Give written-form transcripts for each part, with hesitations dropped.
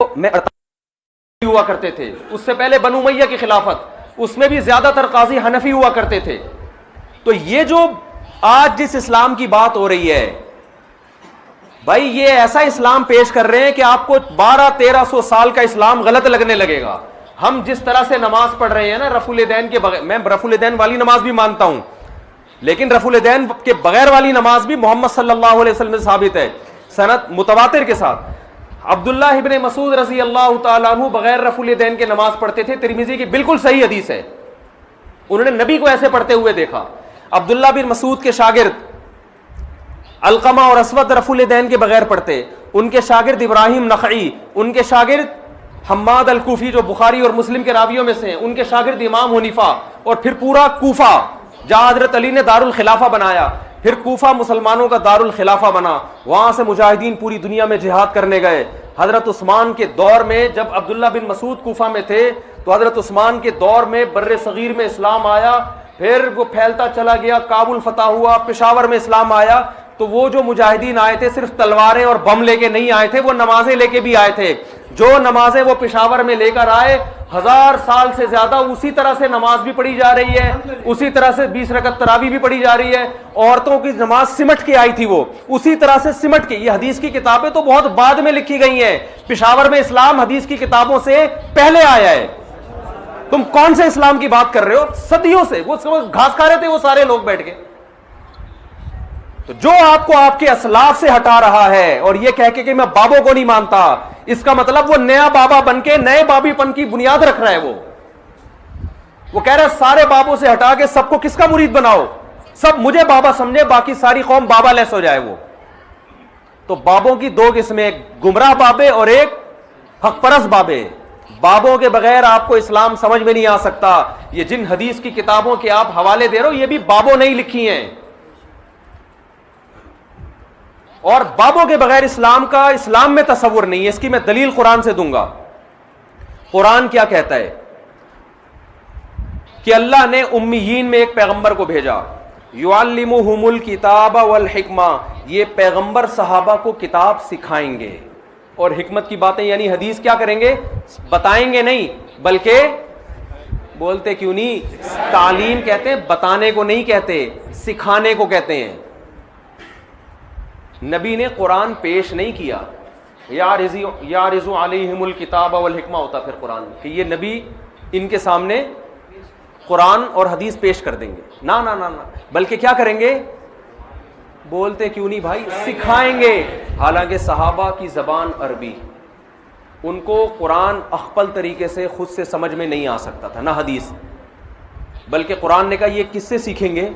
میں ہوا کرتے تھے، اس سے پہلے بنو امیہ کی خلافت، اس میں بھی زیادہ تر قاضی حنفی ہوا کرتے تھے. تو یہ جو آج جس اسلام کی بات ہو رہی ہے بھائی، یہ ایسا اسلام پیش کر رہے ہیں کہ آپ کو 1200-1300 سال کا اسلام غلط لگنے لگے گا. ہم جس طرح سے نماز پڑھ رہے ہیں نا رفع الیدین کے بغیر، میں رفع الیدین والی نماز بھی مانتا ہوں، لیکن رفع الیدین کے بغیر والی نماز بھی محمد صلی اللہ علیہ وسلم سے ثابت ہے سند متواتر کے ساتھ. عبداللہ ابن مسعود رضی اللہ تعالیٰ عنہ بغیر رفع الیدین کے نماز پڑھتے تھے، ترمذی کی بالکل صحیح حدیث ہے، انہوں نے نبی کو ایسے پڑھتے ہوئے دیکھا. عبداللہ بن مسعود کے شاگرد علقمہ اور اسود رفع الیدین کے بغیر پڑھتے، ان کے شاگرد ابراہیم نخعی، ان کے شاگرد حماد الکوفی جو بخاری اور مسلم کے راویوں میں سے ہیں، ان کے شاگرد امام حنیفہ، اور پھر پورا کوفہ جہاں حضرت علی نے دار الخلافہ بنایا، پھر کوفہ مسلمانوں کا دار الخلافہ بنا، وہاں سے مجاہدین پوری دنیا میں جہاد کرنے گئے. حضرت عثمان کے دور میں جب عبداللہ بن مسعود کوفہ میں تھے تو حضرت عثمان کے دور میں بر صغیر میں اسلام آیا، پھر وہ پھیلتا چلا گیا، کابل فتح ہوا، پشاور میں اسلام آیا. تو وہ جو مجاہدین آئے تھے صرف تلواریں اور بم لے کے نہیں آئے تھے، وہ نمازیں لے کے بھی آئے تھے. جو نمازیں وہ پشاور میں لے کر آئے، 1000 سال سے زیادہ اسی طرح سے نماز بھی پڑھی جا رہی ہے، اسی طرح سے 20 رکعت تراویح بھی پڑھی جا رہی ہے. عورتوں کی نماز سمٹ کے آئی تھی، وہ اسی طرح سے سمٹ کے. یہ حدیث کی کتابیں تو بہت بعد میں لکھی گئی ہیں، پشاور میں اسلام حدیث کی کتابوں سے پہلے آیا ہے. تم کون سے اسلام کی بات کر رہے ہو؟ صدیوں سے وہ گھاس کھا رہے تھے وہ سارے لوگ بیٹھ کے. تو جو آپ کو آپ کے اسلاف سے ہٹا رہا ہے اور یہ کہہ کے کہ میں بابوں کو نہیں مانتا، اس کا مطلب وہ نیا بابا بن کے نئے بابی پن کی بنیاد رکھ رہا ہے. وہ کہہ رہا ہے سارے بابوں سے ہٹا کے سب کو کس کا مرید بناؤ، سب مجھے بابا سمجھے، باقی ساری قوم بابا لیس ہو جائے. وہ تو بابوں کی دو قسمیں، ایک گمراہ بابے اور ایک حق پرست بابے. بابوں کے بغیر آپ کو اسلام سمجھ میں نہیں آ سکتا. یہ جن حدیث کی کتابوں کے آپ حوالے دے رہے ہو یہ بھی بابوں نہیں لکھی ہیں، اور بابوں کے بغیر اسلام میں تصور نہیں ہے. اس کی میں دلیل قرآن سے دوں گا. قرآن کیا کہتا ہے کہ اللہ نے امیین میں ایک پیغمبر کو بھیجا، یعلمہم الکتاب والحکمہ، یہ پیغمبر صحابہ کو کتاب سکھائیں گے اور حکمت کی باتیں یعنی حدیث کیا کریں گے، بتائیں گے نہیں بلکہ بولتے کیوں نہیں، تعلیم کہتے ہیں، بتانے کو نہیں کہتے، سکھانے کو کہتے ہیں. نبی نے قرآن پیش نہیں کیا، یعرض علیہم الکتاب والحکمہ ہوتا پھر قرآن کہ یہ نبی ان کے سامنے قرآن اور حدیث پیش کر دیں گے. نہ نہ نہ، بلکہ کیا کریں گے، بولتے کیوں نہیں بھائی، سکھائیں گے. حالانکہ صحابہ کی زبان عربی، ان کو قرآن اخپل طریقے سے خود سے سمجھ میں نہیں آ سکتا تھا، نہ حدیث، بلکہ قرآن نے کہا یہ کس سے سیکھیں گے،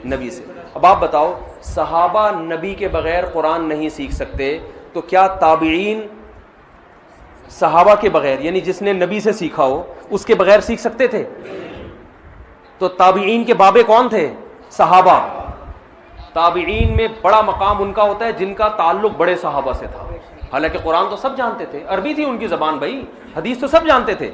نبی سے. اب آپ بتاؤ، صحابہ نبی کے بغیر قرآن نہیں سیکھ سکتے تو کیا تابعین صحابہ کے بغیر یعنی جس نے نبی سے سیکھا ہو اس کے بغیر سیکھ سکتے تھے؟ تو تابعین کے بابے کون تھے؟ صحابہ. تابعین میں بڑا مقام ان کا ہوتا ہے جن کا تعلق بڑے صحابہ سے تھا. حالانکہ قرآن تو سب جانتے تھے، عربی تھی ان کی زبان بھائی، حدیث تو سب جانتے تھے،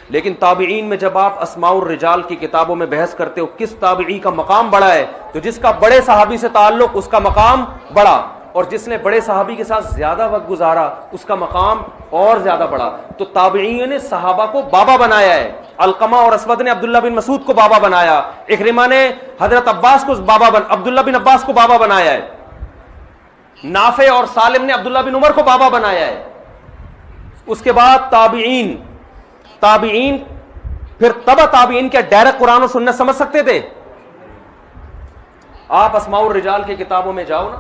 لیکن تابعین میں جب آپ اسماء الرجال کی کتابوں میں بحث کرتے ہو کس تابعی کا مقام بڑا ہے، تو جس کا بڑے صحابی سے تعلق اس کا مقام بڑا، اور جس نے بڑے صحابی کے ساتھ زیادہ وقت گزارا اس کا مقام اور زیادہ بڑا. تو تابعین نے صحابہ کو بابا بنایا ہے. علقمہ اور اسود نے عبداللہ بن مسعود کو بابا بنایا، اکرمہ نے حضرت عباس کو عبداللہ بن عباس کو بابا بنایا ہے، نافع اور سالم نے عبداللہ بن عمر کو بابا بنایا ہے. اس کے بعد تابعین پھر تبع تابعین کے ڈائریکٹ قرآن و سنت سمجھ سکتے تھے؟ آپ اسماء الرجال کی کتابوں میں جاؤ نا،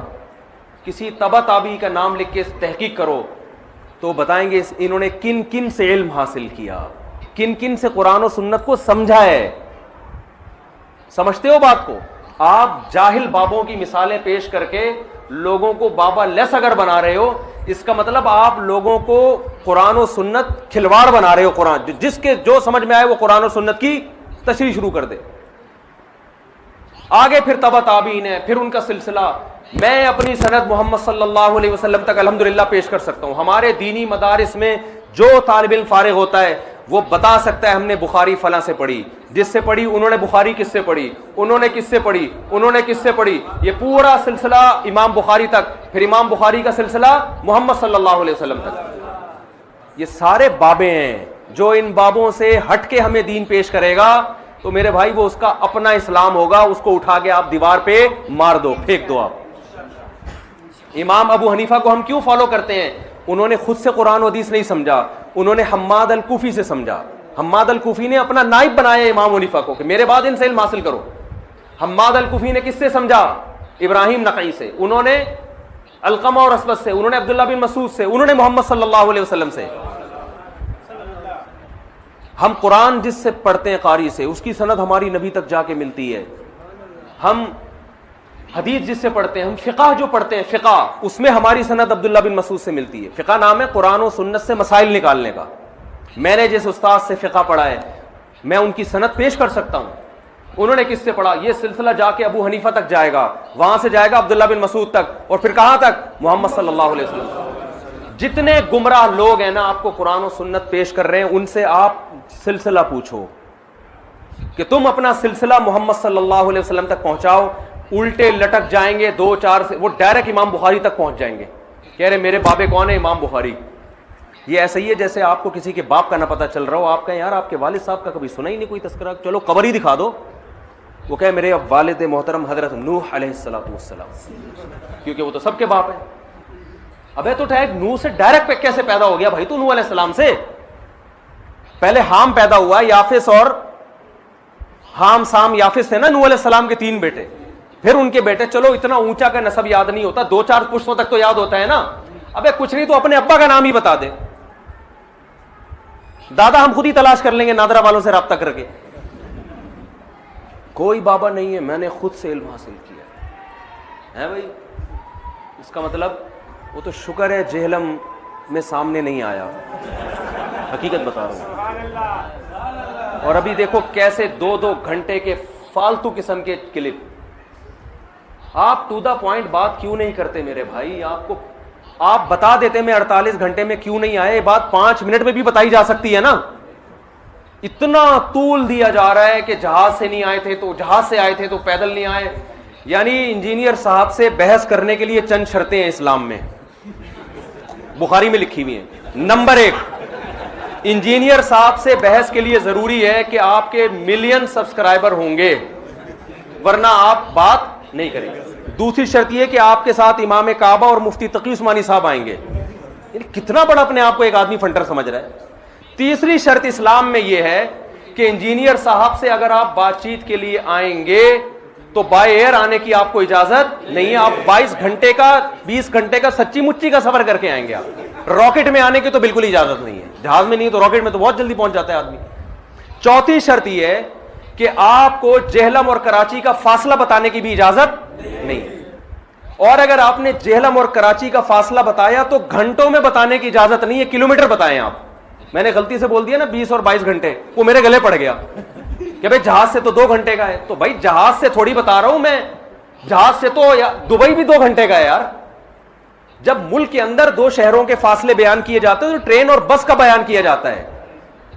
کسی تبع تابعی کا نام لکھ کے تحقیق کرو تو بتائیں گے انہوں نے کن کن سے علم حاصل کیا، کن کن سے قرآن و سنت کو سمجھا ہے. سمجھتے ہو بات کو؟ آپ جاہل بابوں کی مثالیں پیش کر کے لوگوں کو بابا لیس اگر بنا رہے ہو، اس کا مطلب آپ لوگوں کو قرآن و سنت کھلواڑ بنا رہے ہو. قرآن جس کے جو سمجھ میں آئے وہ قرآن و سنت کی تشریح شروع کر دے. آگے پھر تبع تابعین ہے، پھر ان کا سلسلہ. میں اپنی سند محمد صلی اللہ علیہ وسلم تک الحمدللہ پیش کر سکتا ہوں. ہمارے دینی مدارس میں جو طالب علم فارغ ہوتا ہے وہ بتا سکتا ہے ہم نے بخاری فلاں سے پڑھی، جس سے پڑھی انہوں نے بخاری کس سے پڑھی، انہوں نے کس سے پڑھی، انہوں نے کس سے پڑھی. یہ پورا سلسلہ امام بخاری تک، پھر امام بخاری کا سلسلہ محمد صلی اللہ علیہ وسلم تک. یہ سارے بابے ہیں. جو ان بابوں سے ہٹ کے ہمیں دین پیش کرے گا تو میرے بھائی وہ اس کا اپنا اسلام ہوگا, اس کو اٹھا کے آپ دیوار پہ مار دو, پھینک دو آپ. امام ابو حنیفہ کو ہم کیوں فالو کرتے ہیں؟ انہوں نے خود سے قرآن و حدیث نہیں سمجھا, انہوں نے حماد الکوفی سے سمجھا. حماد الکوفی نے اپنا نائب بنایا امام حنیفہ کو کہ میرے بعد ان سے علم حاصل کرو. حماد الکوفی نے کس سے سمجھا؟ ابراہیم نقعی سے. انہوں نے علقمہ اور اسود سے, انہوں نے عبداللہ بن مسعود سے, انہوں نے محمد صلی اللہ علیہ وسلم سے. ہم قرآن جس سے پڑھتے ہیں قاری سے, اس کی سند ہماری نبی تک جا کے ملتی ہے. ہم حدیث جس سے پڑھتے ہیں, ہم فقہ جو پڑھتے ہیں فقہ, اس میں ہماری سند عبداللہ بن مسعود سے ملتی ہے. فقہ نام ہے قرآن و سنت سے مسائل نکالنے کا. میں نے جس استاد سے فقہ پڑھا ہے میں ان کی سند پیش کر سکتا ہوں. انہوں نے کس سے پڑھا؟ یہ سلسلہ جا کے ابو حنیفہ تک جائے گا, وہاں سے جائے گا عبداللہ بن مسعود تک, اور پھر کہاں تک؟ محمد صلی اللہ علیہ وسلم. جتنے گمراہ لوگ ہیں نا آپ کو قرآن و سنت پیش کر رہے ہیں, ان سے آپ سلسلہ پوچھو کہ تم اپنا سلسلہ محمد صلی اللہ علیہ وسلم تک پہنچاؤ. الٹے لٹک جائیں گے 2-4 سے, وہ ڈائریکٹ امام بخاری تک پہنچ جائیں گے. کہہ رہے میرے بابے کون ہے؟ امام بخاری. یہ ایسا ہی ہے جیسے آپ کو کسی کے باپ کا نہ پتہ چل رہا ہو, آپ کہیں یار آپ کے والد صاحب کا کبھی سنا ہی نہیں کوئی تذکرہ, چلو قبر ہی دکھا دو. وہ کہے میرے والد محترم حضرت نوح علیہ السلام, کیونکہ وہ تو سب کے باپ ہیں. ابے تو نوح سے ڈائریکٹ پہ کیسے پیدا ہو گیا بھائی تو؟ نوح علیہ السلام سے پہلے حام پیدا ہوا, یافس اور حام سام یافس تھے نا نوح علیہ السلام کے 3 بیٹے. پھر ان کے بیٹے, چلو اتنا اونچا کا نسب یاد نہیں ہوتا, 2-4 پشتوں تک تو یاد ہوتا ہے نا. ابے کچھ نہیں تو اپنے ابا کا نام ہی بتا دے. دادا ہم خود ہی تلاش کر لیں گے نادرا والوں سے رابطہ کر کے. کوئی بابا نہیں ہے, میں نے خود سے علم حاصل کیا ہے بھائی. اس کا مطلب وہ تو شکر ہے جہلم میں سامنے نہیں آیا, حقیقت بتا رہا ہوں. اور ابھی دیکھو کیسے 2-2 گھنٹے کے فالتو قسم کے کلپ. آپ ٹو دا پوائنٹ بات کیوں نہیں کرتے میرے بھائی؟ آپ بتا دیتے میں 48 گھنٹے میں کیوں نہیں آئے, بات 5 منٹ میں بھی بتائی جا سکتی ہے نا. اتنا طول دیا جا رہا ہے کہ جہاز سے نہیں آئے تھے تو جہاز سے آئے تھے تو پیدل نہیں آئے. یعنی انجینئر صاحب سے بحث کرنے کے لیے چند شرطیں ہیں اسلام میں, بخاری میں لکھی ہوئی ہیں. نمبر 1, انجینئر صاحب سے بحث کے لیے ضروری ہے کہ آپ کے ملین سبسکرائبر ہوں گے, ورنہ آپ بات نہیں کریں گے. دوسری شرط یہ کہ آپ کے ساتھ امام کعبہ اور مفتی تقی عثمانی صاحب آئیں گے. یعنی کتنا بڑا اپنے آپ کو ایک آدمی فنٹر سمجھ رہا ہے. تیسری شرط اسلام میں یہ ہے کہ انجینئر صاحب سے اگر آپ بات چیت کے لیے آئیں گے تو بائی ایئر آنے کی آپ کو اجازت نہیں ہے. آپ 22 گھنٹے کا 20 گھنٹے کا سچی مچی کا سفر کر کے آئیں گے. آپ راکٹ میں آنے کی تو بالکل اجازت نہیں ہے. جہاز میں نہیں تو راکٹ میں تو بہت جلدی پہنچ جاتا ہے آدمی. چوتھی شرط یہ ہے کہ آپ کو جہلم اور کراچی کا فاصلہ بتانے کی بھی اجازت نہیں ہے. اور اگر آپ نے جہلم اور کراچی کا فاصلہ بتایا تو گھنٹوں میں بتانے کی اجازت نہیں ہے, کلومیٹر بتائیں آپ. میں نے غلطی سے بول دیا نا 20 اور 22 گھنٹے, وہ میرے گلے پڑ گیا کہ بھائی جہاز سے تو 2 گھنٹے کا ہے. تو بھائی جہاز سے تھوڑی بتا رہا ہوں میں, جہاز سے تو دبئی بھی 2 گھنٹے کا ہے یار. جب ملک کے اندر 2 شہروں کے فاصلے بیان کیے جاتے ہیں تو ٹرین اور بس کا بیان کیا جاتا ہے,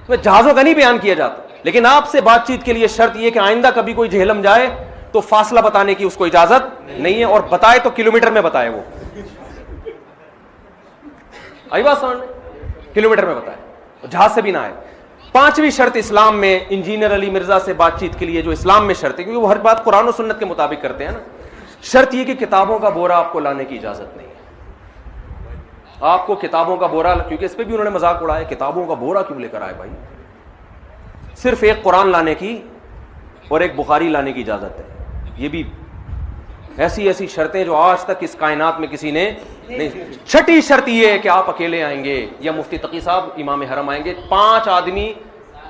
تو جہازوں کا نہیں بیان کیا جاتا. لیکن آپ سے بات چیت کے لیے شرط یہ کہ آئندہ کبھی کوئی جہلم جائے تو فاصلہ بتانے کی اس کو اجازت نہیں ہے, اور بتائے تو کلومیٹر میں بتائے. وہ آئی بات سمجھ میں؟ کلومیٹر میں بتائے, جہاز سے بھی نہ آئے. 5ویں شرط اسلام میں انجینئر علی مرزا سے بات چیت کے لیے جو اسلام میں شرط ہے, کیونکہ وہ ہر بات قرآن و سنت کے مطابق کرتے ہیں نا, شرط یہ کہ کتابوں کا بورا آپ کو لانے کی اجازت نہیں ہے. آپ کو کتابوں کا بورا, کیونکہ اس پہ بھی انہوں نے مذاق اڑایا, کتابوں کا بورا کیوں لے کر آئے بھائی؟ صرف ایک قرآن لانے کی اور ایک بخاری لانے کی اجازت ہے. یہ بھی ایسی شرطیں جو آج تک اس کائنات میں کسی نے نہیں. 6ٹھی شرط یہ ہے کہ آپ اکیلے آئیں گے یا مفتی تقی صاحب امام حرم آئیں گے. 5 آدمی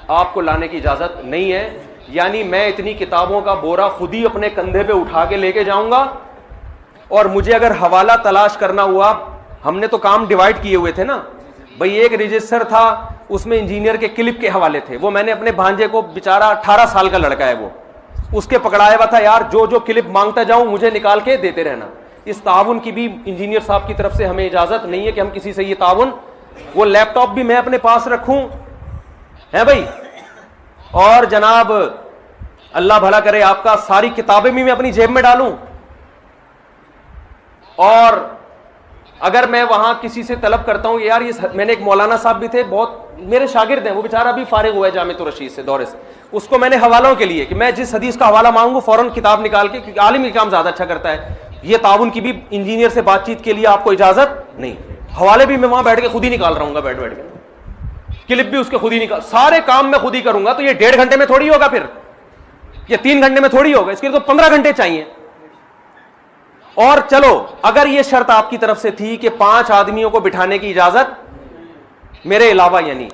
آپ کو لانے کی اجازت نہیں ہے. یعنی میں اتنی کتابوں کا بورا خود ہی اپنے کندھے پہ اٹھا کے لے کے جاؤں گا, اور مجھے اگر حوالہ تلاش کرنا ہوا, ہم نے تو کام ڈیوائڈ کیے ہوئے تھے نا بھائی. ایک رجسٹر تھا, اس میں انجینئر کے کلپ کے حوالے تھے, وہ میں نے اپنے بھانجے کو, بیچارہ 18 سال کا لڑکا ہے وہ, اس کے پکڑایا ہوا تھا, یار جو کلپ مانگتا جاؤں مجھے نکال کے دیتے رہنا. اس تعاون کی بھی انجینئر صاحب کی طرف سے ہمیں اجازت نہیں ہے کہ ہم کسی سے یہ تعاون. وہ لیپ ٹاپ بھی میں اپنے پاس رکھوں ہے بھائی, اور جناب اللہ بھلا کرے آپ کا, ساری کتابیں بھی میں اپنی جیب میں ڈالوں, اور اگر میں وہاں کسی سے طلب کرتا ہوں یار یہ، میں نے ایک مولانا صاحب بھی تھے بہت میرے شاگرد ہیں، وہ بیچارہ ابھی فارغ ہوا ہے جامعۃ الرشید سے دورے سے، اس کو میں نے حوالوں کے لیے کہ میں جس حدیث کا حوالہ مانگوں فوراً کتاب نکال کے، کیونکہ عالم یہ کام زیادہ اچھا کرتا ہے، یہ تعاون کی بھی انجینئر سے بات چیت کے لیے آپ کو اجازت نہیں، حوالے بھی میں وہاں بیٹھ کے خود ہی نکال رہا ہوں گا، بیٹھ کے کلپ بھی اس کے خود ہی نکال، سارے کام میں خود ہی کروں گا، تو یہ 1.5 گھنٹے میں تھوڑی ہوگا، پھر یہ 3 گھنٹے میں تھوڑی ہوگا، اس کے لیے تو 15 گھنٹے چاہیے۔ اور چلو اگر یہ شرط آپ کی طرف سے تھی کہ 5 آدمیوں کو بٹھانے کی اجازت میرے علاوہ، یعنی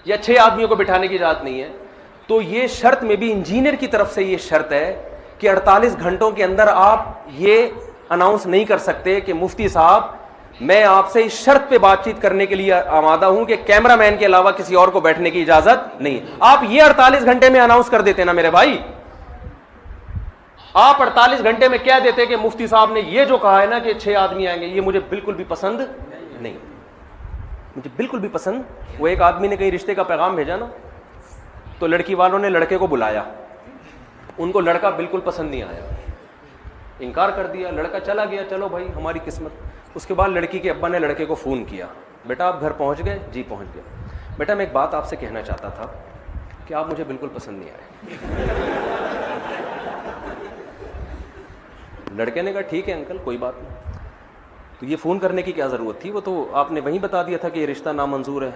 یا 6 آدمیوں کو بٹھانے کی اجازت نہیں ہے، تو یہ شرط میں بھی انجینئر کی طرف سے یہ شرط ہے کہ 48 گھنٹوں کے اندر آپ یہ اناؤنس نہیں کر سکتے کہ مفتی صاحب میں آپ سے اس شرط پہ بات چیت کرنے کے لیے آمادہ ہوں کہ کیمرہ مین کے علاوہ کسی اور کو بیٹھنے کی اجازت نہیں۔ آپ یہ 48 گھنٹے میں اناؤنس کر دیتے نا میرے بھائی، آپ 48 گھنٹے میں کہہ دیتے کہ مفتی صاحب نے یہ جو کہا ہے نا کہ 6 آدمی آئیں گے، یہ مجھے بالکل بھی پسند نہیں، مجھے بالکل بھی پسند۔ وہ ایک آدمی نے کہیں رشتے کا پیغام بھیجا نا، تو لڑکی والوں نے لڑکے کو بلایا، ان کو لڑکا بالکل پسند نہیں آیا، انکار کر دیا، لڑکا چلا گیا، چلو بھائی ہماری قسمت۔ اس کے بعد لڑکی کے ابا نے لڑکے کو فون کیا، بیٹا آپ گھر پہنچ گئے؟ جی پہنچ گیا۔ بیٹا میں ایک بات آپ سے کہنا چاہتا تھا کہ آپ مجھے بالکل پسند نہیں آئے۔ لڑکے نے کہا ٹھیک ہے انکل کوئی بات نہیں، تو یہ فون کرنے کی کیا ضرورت تھی، وہ تو آپ نے وہیں بتا دیا تھا کہ یہ رشتہ نامنظور ہے۔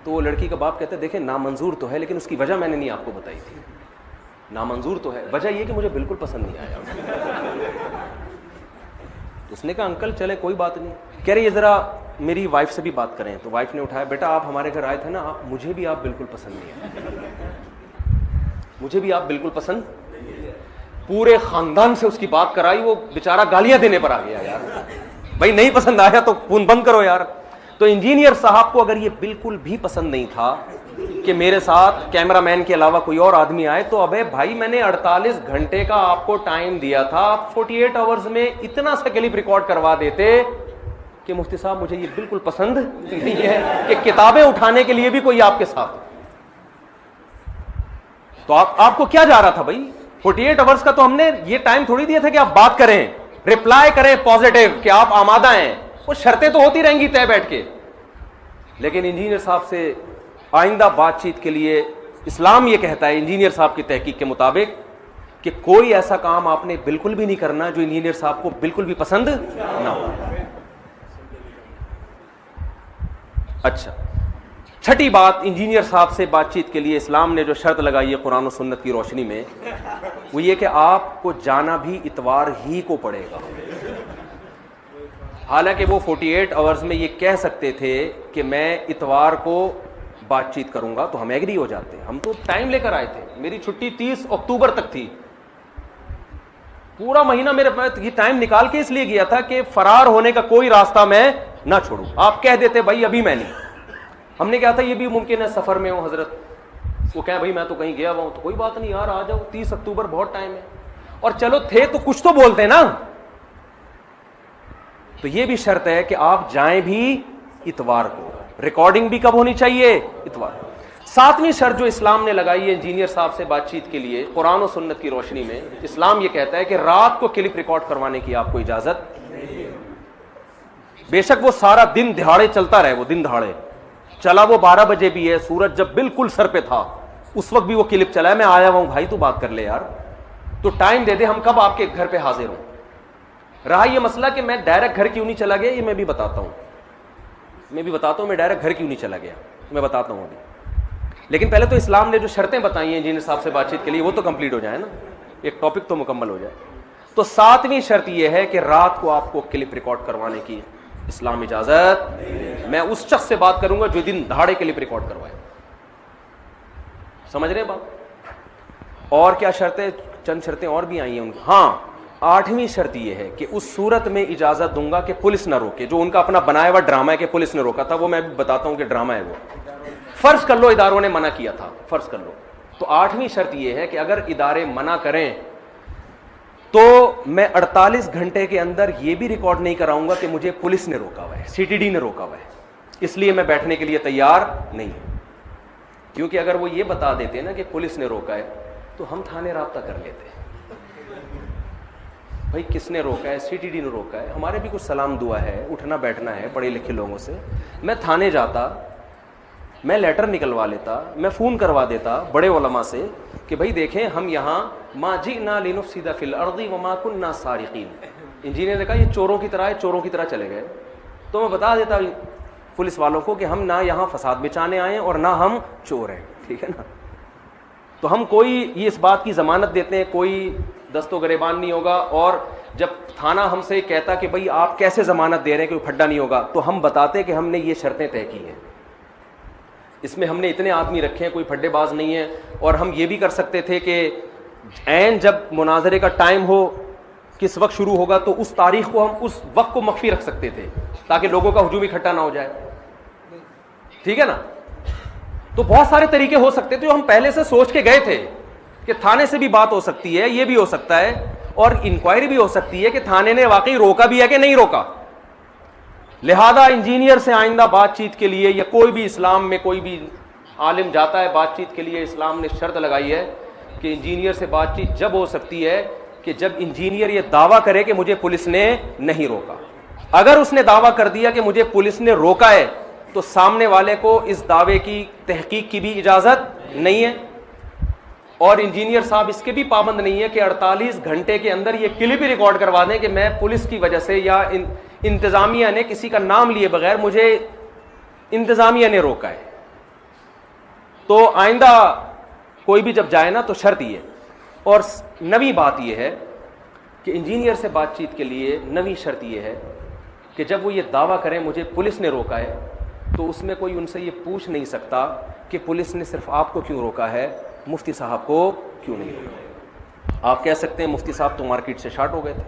تو وہ لڑکی کا باپ کہتا ہے دیکھیں نامنظور تو ہے لیکن اس کی وجہ میں نے نہیں آپ کو بتائی تھی، نامنظور تو ہے، وجہ یہ کہ مجھے بالکل پسند نہیں آیا۔ تو اس نے کہا انکل چلے کوئی بات نہیں، کہہ رہے یہ ذرا میری وائف سے بھی بات کریں۔ تو وائف نے اٹھایا، بیٹا آپ ہمارے گھر آئے تھے نا، مجھے بھی آپ بالکل پسند نہیں آئے، مجھے بھی آپ بالکل پسند۔ پورے خاندان سے اس کی بات کرائی، وہ بیچارہ گالیاں دینے پر آ گیا، یار بھائی نہیں پسند آیا تو فون بند کرو یار۔ تو انجینئر صاحب کو اگر یہ بالکل بھی پسند نہیں تھا کہ میرے ساتھ کیمرہ مین کے علاوہ کوئی اور آدمی آئے، تو ابے بھائی میں نے 48 گھنٹے کا آپ کو ٹائم دیا تھا، آپ 48 آورز میں اتنا سا کلپ ریکارڈ کروا دیتے کہ مفتی صاحب مجھے یہ بالکل پسند نہیں ہے کہ کتابیں اٹھانے کے لیے بھی کوئی آپ کے ساتھ۔ تو آپ کو کیا جا رہا تھا بھائی؟ 48 آورز کا تو ہم نے یہ ٹائم تھوڑی دیا تھا کہ آپ بات کریں، ریپلائی کریں پازیٹیو کہ آپ آمادہ ہیں، وہ شرطیں تو ہوتی رہیں گی طے بیٹھ کے۔ لیکن انجینئر صاحب سے آئندہ بات چیت کے لیے اسلام یہ کہتا ہے انجینئر صاحب کی تحقیق کے مطابق کہ کوئی ایسا کام آپ نے بالکل بھی نہیں کرنا جو انجینئر صاحب کو بالکل بھی پسند نہ ہو۔ اچھا، چھٹی بات انجینئر صاحب سے بات چیت کے لیے اسلام نے جو شرط لگائی ہے قرآن و سنت کی روشنی میں، وہ یہ کہ آپ کو جانا بھی اتوار ہی کو پڑے گا۔ حالانکہ وہ 48 آورز میں یہ کہہ سکتے تھے کہ میں اتوار کو بات چیت کروں گا، تو ہم ایگری ہو جاتے، ہم تو ٹائم لے کر آئے تھے، میری چھٹی 30 اکتوبر تک تھی، پورا مہینہ میرے پاس یہ ٹائم نکال کے اس لیے گیا تھا کہ فرار ہونے کا کوئی راستہ میں نہ چھوڑوں۔ آپ کہہ دیتے بھائی ابھی میں نہیں، ہم نے کہا تھا یہ بھی ممکن ہے سفر میں ہوں حضرت، وہ کہیں بھائی میں تو کہیں گیا ہوا ہوں، تو کوئی بات نہیں یار آ جاؤ، 30 اکتوبر بہت ٹائم ہے، اور چلو تھے تو کچھ تو بولتے نا۔ تو یہ بھی شرط ہے کہ آپ جائیں بھی اتوار کو، ریکارڈنگ بھی کب ہونی چاہیے؟ اتوار۔ 7ویں شرط جو اسلام نے لگائی ہے انجینئر صاحب سے بات چیت کے لیے قرآن و سنت کی روشنی میں، اسلام یہ کہتا ہے کہ رات کو کلپ ریکارڈ کروانے کی آپ کو اجازت، بے شک وہ سارا دن دہاڑے چلتا رہے، وہ دن دہاڑے چلا، وہ 12 بجے بھی ہے، سورج جب بالکل سر پہ تھا اس وقت بھی وہ کلپ چلا ہے، میں آیا ہوا ہوں بھائی تو بات کر لے یار، تو ٹائم دے دے، ہم کب آپ کے گھر پہ حاضر ہوں۔ رہا یہ مسئلہ کہ میں ڈائریکٹ گھر کیوں نہیں چلا گیا، یہ میں بھی بتاتا ہوں میں ڈائریکٹ گھر کیوں نہیں چلا گیا، میں بتاتا ہوں ابھی۔ لیکن پہلے تو اسلام نے جو شرطیں بتائی ہیں انجینئر صاحب سے بات چیت کے لیے وہ تو کمپلیٹ ہو جائے نا، ایک ٹاپک تو مکمل ہو جائے۔ تو 7ویں شرط یہ ہے کہ رات کو آپ کو کلپ ریکارڈ کروانے کی اسلام اجازت، میں اس شخص سے بات کروں گا جو دن دہاڑے کلپ ریکارڈ کروائے۔ سمجھ رہے ہیں بات؟ اور کیا شرطیں، چند شرطیں اور بھی آئی ہیں ان کی۔ ہاں، 8ویں شرط یہ ہے کہ اس صورت میں اجازت دوں گا کہ پولیس نہ روکے، جو ان کا اپنا بنایا ہوا ڈرامہ ہے کہ پولیس نے روکا تھا، وہ میں بھی بتاتا ہوں کہ ڈرامہ ہے وہ، فرض کر لو اداروں نے منع کیا تھا، فرض کر لو، تو 8ویں شرط یہ ہے کہ اگر ادارے منع کریں تو میں 48 گھنٹے کے اندر یہ بھی ریکارڈ نہیں کراؤں گا کہ مجھے پولیس نے روکا ہوا ہے، CTD نے روکا ہوا ہے، اس لیے میں بیٹھنے کے لیے تیار نہیں ہوں۔ کیونکہ اگر وہ یہ بتا دیتے نا کہ پولیس نے روکا ہے تو ہم تھانے رابطہ کر لیتے، بھائی کس نے روکا ہے؟ سی ٹی ڈی نے روکا ہے. ہمارے بھی کچھ سلام دعا ہے, اٹھنا بیٹھنا ہے پڑھے لکھے لوگوں سے. میں تھانے جاتا, میں لیٹر نکلوا لیتا, میں فون کروا دیتا بڑے علماء سے کہ بھائی دیکھیں ہم یہاں ما جئنا لنفسد فی الارض وما کننا سارقین. انجینئر نے کہا یہ چوروں کی طرح ہے, چوروں کی طرح چلے گئے. تو میں بتا دیتا پولیس والوں کو کہ ہم نہ یہاں فساد بچانے آئے ہیں اور نہ ہم چور ہیں, ٹھیک ہے نا. تو ہم کوئی یہ اس بات کی ضمانت دیتے ہیں کوئی دست و گریبان نہیں ہوگا. اور جب تھانہ ہم سے کہتا کہ بھئی آپ کیسے ضمانت دے رہے ہیں کہ کوئی پھڈا نہیں ہوگا, تو ہم بتاتے کہ ہم نے یہ شرطیں طے کی ہیں, اس میں ہم نے اتنے آدمی رکھے ہیں, کوئی پھڈے باز نہیں ہے. اور ہم یہ بھی کر سکتے تھے کہ عین جب مناظرے کا ٹائم ہو, کس وقت شروع ہوگا, تو اس تاریخ کو ہم اس وقت کو مخفی رکھ سکتے تھے تاکہ لوگوں کا ہجوم اکٹھا نہ ہو جائے, ٹھیک ہے نا. تو بہت سارے طریقے ہو سکتے تھے جو ہم پہلے سے سوچ کے گئے تھے کہ تھانے سے بھی بات ہو سکتی ہے, یہ بھی ہو سکتا ہے, اور انکوائری بھی ہو سکتی ہے کہ تھانے نے واقعی روکا بھی ہے کہ نہیں روکا. لہذا انجینئر سے آئندہ بات چیت کے لیے, یا کوئی بھی اسلام میں کوئی بھی عالم جاتا ہے بات چیت کے لیے, اسلام نے شرط لگائی ہے کہ انجینئر سے بات چیت جب ہو سکتی ہے کہ جب انجینئر یہ دعویٰ کرے کہ مجھے پولیس نے نہیں روکا. اگر اس نے دعویٰ کر دیا کہ مجھے پولیس نے روکا ہے, تو سامنے والے کو اس دعوے کی تحقیق کی بھی اجازت نہیں ہے, اور انجینئر صاحب اس کے بھی پابند نہیں ہے کہ 48 گھنٹے کے اندر یہ کلپ ہی ریکارڈ کروا دیں کہ میں پولیس کی وجہ سے یا انتظامیہ نے کسی کا نام لیے بغیر مجھے انتظامیہ نے روکا ہے. تو آئندہ کوئی بھی جب جائے نا تو شرط یہ, اور نویں بات یہ ہے کہ انجینئر سے بات چیت کے لیے نویں شرط یہ ہے کہ جب وہ یہ دعویٰ کریں مجھے پولیس نے روکا ہے, تو اس میں کوئی ان سے یہ پوچھ نہیں سکتا کہ پولیس نے صرف آپ کو کیوں روکا ہے, مفتی صاحب کو کیوں نہیں روکا. آپ کہہ سکتے ہیں مفتی صاحب تو مارکیٹ سے شارٹ ہو گئے تھے,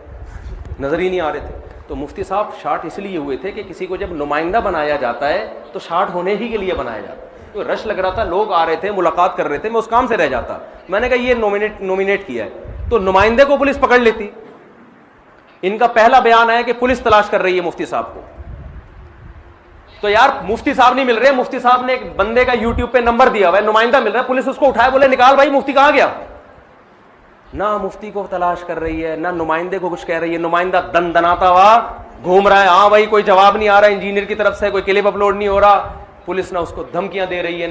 نظر ہی نہیں آ رہے تھے. تو مفتی صاحب شارٹ اس لیے ہوئے تھے کہ کسی کو جب نمائندہ بنایا جاتا ہے تو شارٹ ہونے ہی کے لیے بنایا جاتا ہے. تو رش لگ رہا تھا, لوگ آ رہے تھے, ملاقات کر رہے تھے, میں اس کام سے رہ جاتا. میں نے کہا یہ نومینیٹ کیا ہے, تو نمائندے کو پولیس پکڑ لیتی. ان کا پہلا بیان ہے کہ پولیس تلاش کر رہی ہے مفتی صاحب کو. تو یار مفتی صاحب نہیں مل رہے, مفتی صاحب نے ایک بندے کا یوٹیوب پہ نمبر دیا ہوا ہے, نمائندہ مل رہا ہے, پولیس اس کو اٹھائے, بولے نکال بھائی مفتی کہاں گیا. نہ مفتی کو تلاش کر رہی ہے, نہ نمائندے کو کچھ کہہ رہی ہے. نمائندہ دن دناتا ہوا گھوم رہا ہے, ہاں بھائی کوئی جواب نہیں آ رہا انجینئر کی طرف سے, کوئی کلپ اپلوڈ نہیں ہو رہا. پولیس نہ اس کو دھمکیاں دے رہی ہے,